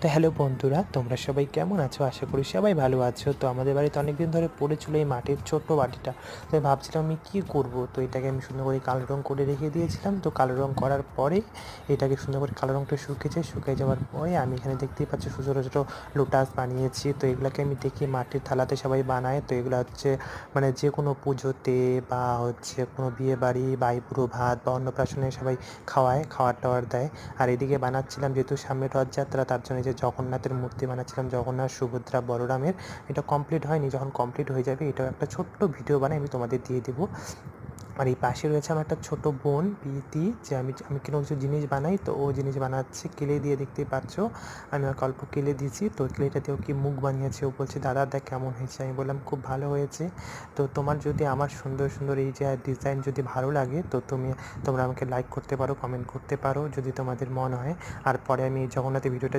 তো হ্যালো বন্ধুরা, তোমরা সবাই কেমন আছো? আশা করি সবাই ভালো আছো। তো আমাদের বাড়িতে অনেকদিন ধরে পড়েছিল এই মাটির ছোট্ট বাটিটা। তো আমি ভাবছিলাম আমি কী করব। তো এটাকে আমি সুন্দর করে কালো রঙ করে রেখে দিয়েছিলাম। তো কালো রঙ করার পরে এটাকে সুন্দর করে কালো রঙটা শুকিয়েছে। শুকিয়ে যাওয়ার পরে আমি এখানে দেখতেই পাচ্ছি ছোটো ছোটো লোটাস বানিয়েছি। তো এগুলোকে আমি দেখি মাটির থালাতে সবাই বানায়। তো এগুলো হচ্ছে মানে যে কোনো পুজোতে বা হচ্ছে কোনো বিয়ে বাড়ি বা আইবুড়ো ভাত বা অন্নপ্রাশনে সবাই খাওয়ার টাওয়ার দেয়। আর এদিকে বানাচ্ছিলাম যেহেতু সামনে রথযাত্রা, তার জন্য যে জগন্নাথের মূর্তি বানাচ্ছিলাম, জগন্নাথ, সুভদ্রা, বলরামের। এটা কমপ্লিট হয়নি, যখন কমপ্লিট হয়ে যাবে এটাও একটা ছোট্ট ভিডিও বানিয়ে আমি তোমাদের দিয়ে দেবো। আর এই পাশে রয়েছে আমার একটা ছোটো বোন প্রীতি, যে আমি আমি কোনো কিছু জিনিস বানাই, তো ও জিনিস বানাচ্ছে ক্লে দিয়ে, দেখতেই পাচ্ছ। আমি ওকে অল্প ক্লে দিয়েছি, তো ক্লেটা দিয়ে ও কি মুখ বানিয়েছে। ও বলছে দাদা দেখ কেমন হয়েছে। আমি বললাম খুব ভালো হয়েছে। তো তোমার যদি আমার সুন্দর সুন্দর এই যে ডিজাইন যদি ভালো লাগে, তো তোমরা আমাকে লাইক করতে পারো, কমেন্ট করতে পারো যদি তোমাদের মন হয়। আর পরে আমি এই জগন্নাথের ভিডিওটা